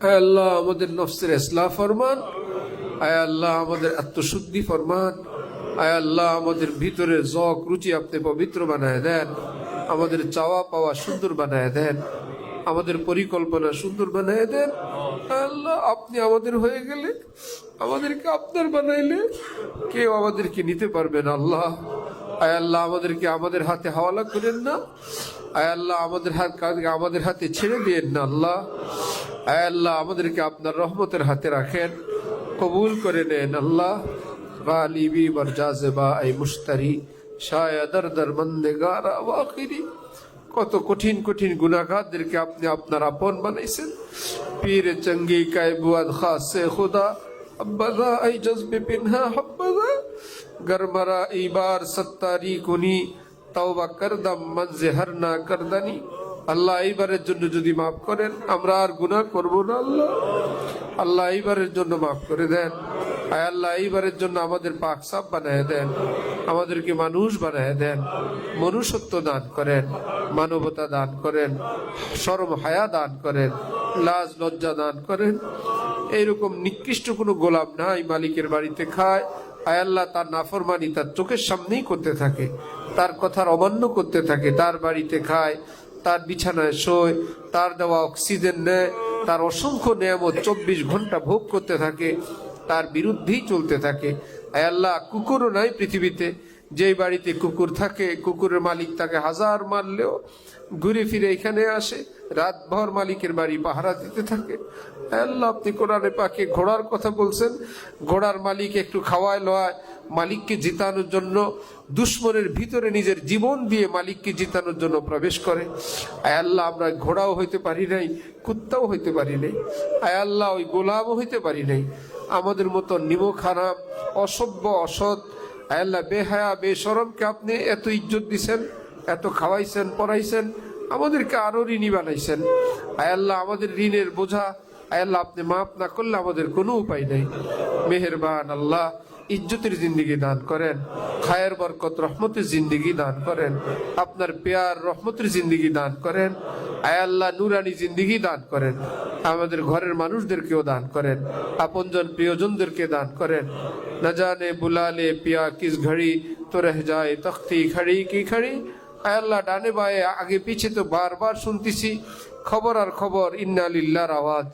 আয় আল্লাহ আমাদের নফসের ইসলাহ ফরমান, আয় আল্লাহ আমাদের আত্মশুদ্ধি ফরমান, আয় আল্লাহ আমাদের ভিতরে জক রুচি আপনি পবিত্র বানায় দেন, আমাদের চাওয়া পাওয়া সুন্দর বানায় দেন, আমাদের পরিকল্পনা সুন্দর বানায় দেন। আল্লাহ আপনি আমাদের হয়ে গেলে, আমাদেরকে আপনার বানাইলে কেউ আমাদেরকে নিতে পারবে না। আল্লাহ আয় আল্লাহ আমাদেরকে আমাদের হাতে হাওয়ালা করেন না, আয় আল্লাহ আমাদের হাতে ছেড়ে দিয়েন না। আল্লাহ আয় আল্লাহ আমাদেরকে আপনার রহমতের হাতে রাখেন, কবুল করে নেন। আল্লাহ গালিবি বর জাজেবা আই মুশতারি শায়দর দরমন্দেগারা ওয়াকিরি, কত কঠিন কঠিন গুনাহগারদেরকে আপনি আপনার আপন বানাইছেন। পীর চঙ্গি কায়বুয়াদ খাসে খুদা আব্বাদা আই জজবে পিনহা হাব্বাদা গরমরা ইবার সত্তারি কুনি তওবা করদম মনজে হর না করদানি। আল্লাহ এইবারের জন্য যদি মাফ করেন, আমরা আর গুনাহ করব না। আল্লাহ আল্লাহ এইবারের জন্য মাফ করে দেন। আয় আল্লাহ এইবারের জন্য আমাদের পাক সাফ বানায় দেন, আমাদেরকে মানুষ বানায় দেন, মনুষ্যত্ব দান করেন, মানবতা দান করেন, শরম হায়া দান করেন, লাজ লজ্জা দান করেন। এইরকম নিকৃষ্ট কোনো গোলাম নাই মালিকের বাড়িতে খায়, আয় আল্লাহ তার নাফরমানি তার চোখের সামনেই করতে থাকে, তার কথার অমান্য করতে থাকে, তার বাড়িতে খায়, তার বিছানায় শোয়, তার দেওয়া অক্সিজেন নেয়, তার অসংখ্য নিয়ামত 24 ঘন্টা ভোগ করতে থাকে, তার বিরুদ্ধেই চলতে থাকে। আয় আল্লাহ কুকুরও নাই পৃথিবীতে, যেই বাড়িতে কুকুর থাকে কুকুরের মালিক তাকে হাজার মারলেও ঘুরে ফিরে এখানে আসে, রাতভর মালিকের বাড়ি পাহারা দিতে থাকে। আল্লাহ আপনি কোরআনে পাকে ঘোড়ার কথা বলছেন, ঘোড়ার মালিক একটু খাওয়ায় লয় মালিককে জিতানোর জন্য দুশ্মনের ভিতরে নিজের জীবন দিয়ে মালিককে জিতানোর জন্য প্রবেশ করে। আয় আল্লাহ আমরা ঘোড়াও হইতে পারি নাই, কুত্তাও হইতে পারি নাই, আয় আল্লাহ ওই গোলামও হইতে পারি নাই। আমাদের মতো নিমক হারাম, অসভ্য, অসৎ, আয় আল্লাহ বেহায়া বেশরমকে আপনি এত ইজ্জত দিছেন, এত খাওয়াইছেন, পড়াইছেন, আমাদেরকে আরো ঋণী বানাইছেন। আয় আল্লাহ আমাদের ঋণের বোঝা আয় আল্লাহ আপনি মাফ না করলে আমাদের কোনো উপায় নেই। মেহেরবান আল্লাহ ইজ্জতের জিন্দিগি দান করেন, খায়ের বরকত রহমতের জিন্দিগি দান করেন, আপনার প্যার রহমতের জিন্দিগি দান করেন। আয় আল্লাহ নুরানি জিন্দিগি দান করেন, আমাদের ঘরের মানুষদেরকেও দান করেন, আপনজন প্রিয়জনদেরকে দান করেন। না জানে বুলালে পিয়া কিস ঘড়ি তো রহ যায় তখতি খড়ি কি খড়ি। আয় আল্লাহ ডানে বায়ে আগে পিছে তো বারবার শুনতেছি খবর আর খবর, ইন্না লিল্লাহর আওয়াজ।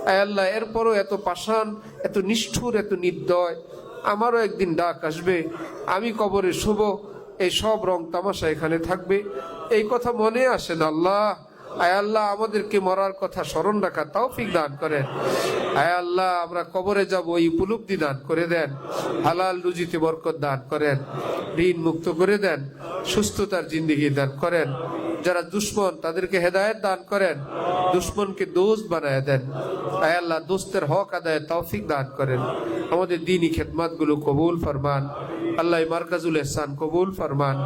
আয় আল্লাহ এরপরও এত পাষাণ, এত নিষ্ঠুর, এত নির্দয়। আমারও একদিন ডাক আসবে, আমি কবরে শুভ, এই সব রং তামাশা এখানে থাকবে, এই কথা মনে আসে না। আল্লাহ আয় আল্লাহ আমাদেরকে মরার কথা স্মরণ রাখা তৌফিক দান করেন। আয় আল্লাহ আমরা কবরে যাব এই উপলব্ধি দান করে দেন, হালাল রুজিতে বরকত দান করেন, ঋণ মুক্ত করে দেন, সুস্থতার জিন্দেগি দান করেন। যারা দুশ্মন তাদেরকে হেদায়েত দান করেন, দুশ্মনকে দোস্ত বানায় দেন। আয় আল্লাহ দোস্তের হক আদায় তৌফিক দান করেন। আমাদের দ্বীনি খেদমত গুলো কবুল ফরমান। আল্লাহ মারকাজুল ইহসান কবুল ফরমান।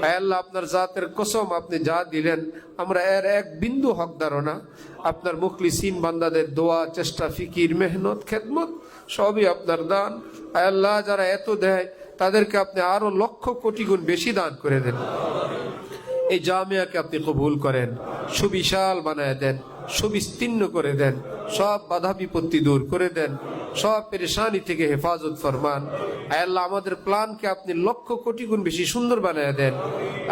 আয় আল্লাহ আপনার জাতের কসম, আপনি যা দিলেন আমরা এর এক বিন্দু হকদার না। আপনার মুখলিসিন বান্দাদের দোয়া, চেষ্টা, ফিকির, মেহনত, খেদমত সবই আপনার দান। আয় আল্লাহ যারা এত দেয় তাদেরকে আপনি আরো লক্ষ কোটি গুণ বেশি দান করে দেন। এই জামিয়াকে আপনি কবুল করেন, সুবিশাল বানায় দেন, সুবিস্তীর্ণ করে দেন, সব বাধা বিপত্তি দূর করে দেন, সব পেরেশানি থেকে হেফাজত ফরমান। আয় আল্লাহ আমাদের প্ল্যানকে আপনি লক্ষ কোটি গুণ বেশি সুন্দর বানায় দেন।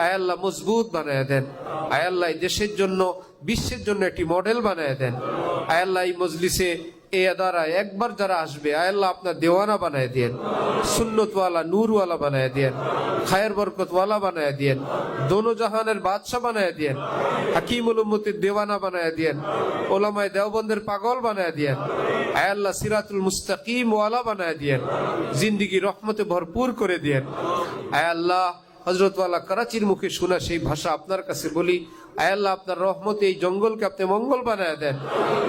আয় আল্লাহ মজবুত বানায় দেন। আয় আল্লাহ দেশের জন্য, বিশ্বের জন্য একটি মডেল বানায় দেন। আয় আল্লাহ এই মজলিসে, এই আদারায় একবার যারা আসবে আয় আল্লাহ আপনার দেওয়ানা বানায় দেন, সুন্নতওয়ালা নূরওয়ালা বানায় দেন, খায়ের বরকতওয়ালা বানায় দেন, দোনো জাহানের বাদশা বানায় দেন, হাকিমুল উম্মতের দেওয়ানা বানায় দেন, ওলামায়ে দেওবন্দের পাগল বানায় দেন। আয় আল্লাহ সিরাতুল মুস্তাকিম ওয়ালা বানায় দেন, জিন্দেগি রহমতে ভরপুর করে দেন। আয় আল্লাহ হযরতওয়ালা করাচির মুখে শোনা সেই ভাষা আপনার কাছে বলি। আয় আল্লাহ আপনার রহমতে এই জঙ্গলকে আপনি মঙ্গল বানায় দেন।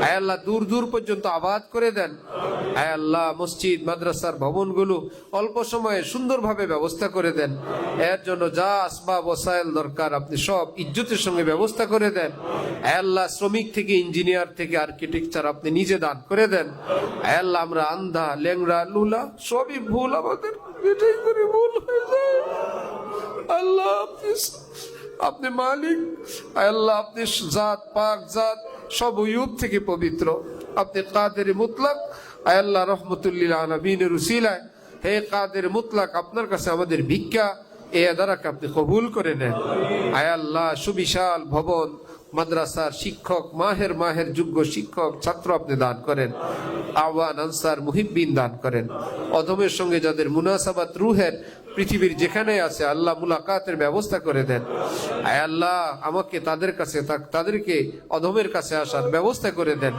আয় আল্লাহ দূর দূর পর্যন্ত আবাদ করে দেন। আয় আল্লাহ মসজিদ মাদ্রাসার ভবনগুলো অল্প সময়ে সুন্দরভাবে ব্যবস্থা করে দেন। এর জন্য যা আসবাব ওসাইল দরকার আপনি সব ইজ্জতের সঙ্গে ব্যবস্থা করে দেন। আয় আল্লাহ শ্রমিক থেকে ইঞ্জিনিয়ার থেকে আর্কিটেকচার আপনি নিজে দান করে দেন। আয় আল্লাহ আমরা আন্ধা, ল্যাংড়া, লুলা, সবই ভুল, আমাদের এটাই করে ভুল হয়ে যায়। আল্লাহ আপনি মালিক। আয় আল্লাহ আপনি জাত পাক, জাত সব উয়ুব থেকে পবিত্র। আপনি কাদের মুতলাক। আয় আল্লাহ রহমতুল্লিল আলামিনের উসিলায় হে কাদের মুতলাক, আপনার কাছে আমাদের ভিক্ষা এই আদারাকে আপনি কবুল করে নেন। আয় আল্লাহ সুবিশাল ভবন, মাদ্রাসার শিক্ষক, মাহের যোগ্য শিক্ষক ছাত্র আপনি দান করেন। আওয়ান আনসার মুহিব্বিন দান করেন। অধমের সঙ্গে যাদের মুনাসাবাত রুহের পৃথিবীর যেখানে আছে আল্লাহ মুলাকাতের ব্যবস্থা করে দেন। আয় আল্লাহ আমাকে তাদেরকে অধমের কাছে আসার ব্যবস্থা করে দেন।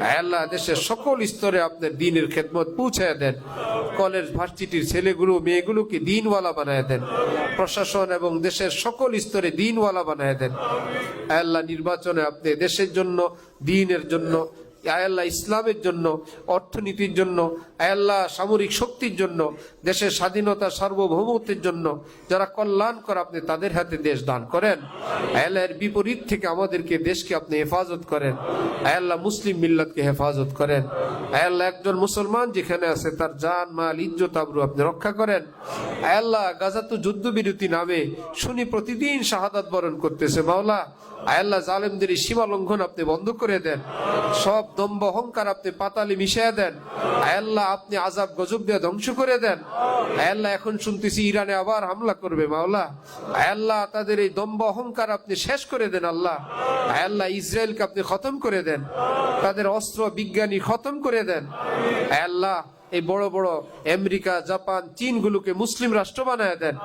আয় আল্লাহ দেশের সকল স্তরে আপনার দ্বীনের খেদমত পৌঁছায় দেন। কলেজ ভার্সিটির ছেলেগুলো মেয়েগুলোকে দ্বীনওয়ালা বানায় দেন। প্রশাসন এবং দেশের সকল স্তরে দ্বীনওয়ালা বানায় দেন। আয় আল্লাহ নির্বাচনে আপনি দেশের জন্য, দ্বীনের জন্য, আয় আল্লাহ ইসলামের জন্য, অর্থনীতির জন্য, আয় আল্লাহ সামরিক শক্তির জন্য, দেশের স্বাধীনতা সার্বভৌমত্বের জন্য যারা কল্যাণ করে আপনি তাদের হাতে দেশ দান করেন। আয় আল্লাহ এর বিপরীত থেকে আমাদেরকে, দেশকে আপনি হেফাজত করেন। আয় আল্লাহ মুসলিম মিল্লাতকে হেফাজত করেন। আয় আল্লাহ একজন মুসলমান যেখানে আছে তার জান মাল ইজ্জত আবরু আপনি রক্ষা করেন। আয় আল্লাহ গাজা তো যুদ্ধবিরতি নামে শুনি প্রতিদিন শাহাদাত বরণ করতেছে। মাওলা আয় আল্লাহ জালেমদের সীমা লঙ্ঘন আপনি বন্ধ করে দেন। সব দম্ভ অহংকার আপনি পাতালে মিশিয়ে দেন। আয় আল্লাহ আপনি আযাব গজব দিয়ে ধ্বংস করে দেন। আয় আল্লাহ এখন শুনতেছি ইরানে আবার হামলা করবে। মাওলা আয় আল্লাহ তাদের এই দম্ভ অহংকার আপনি শেষ করে দেন। আল্লাহ আয় আল্লাহ ইসরায়েলকে আপনি খতম করে দেন। তাদের অস্ত্র বিজ্ঞানী খতম করে দেন। আয় আল্লাহ এই বড় বড় আমেরিকা, জাপান, চীন গুলোকে মুসলিম রাষ্ট্র বানায় দেন।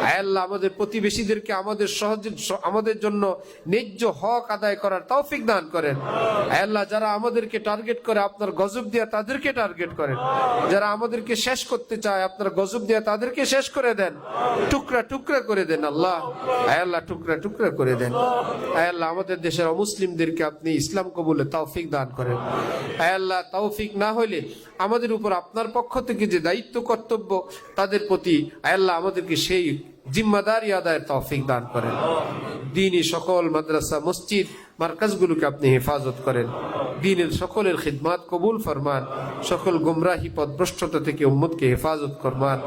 আয় আল্লাহ আমাদের প্রতিবেশীদেরকে আমাদের জন্য ন্যায্য হক আদায় করার তৌফিক দান করেন। আয় আল্লাহ যারা আমাদেরকে টার্গেট করে আপনার গজব দিয়ে তাদেরকে টার্গেট করেন। যারা আমাদেরকে শেষ করতে চায় আপনার গজব দিয়ে তাদেরকে শেষ করে দেন। টুকরা টুকরা করে দেন আল্লাহ। আয় আল্লাহ টুকরা টুকরা করে দেন। আয় আল্লাহ আমাদের দেশের অমুসলিমদেরকে আপনি ইসলাম কবুলে তৌফিক দান করেন। আয় আল্লাহ তৌফিক না হলে আমাদের উপর আপনার পক্ষ থেকে যে দায়িত্ব কর্তব্য তাদের প্রতি আয় আল্লাহ আমাদেরকে সেই জিম্মাদারি আদায়ের তৌফিক দান করেন। দ্বীনি সকল মাদ্রাসা, মসজিদ, মার্কাজগুলোকে আপনি হেফাজত করেন। দ্বীনের সকলের খিদমাত কবুল ফরমান। সকল গুমরাহি পথভ্রষ্টতা থেকে উম্মতকে হেফাজত ফরমান।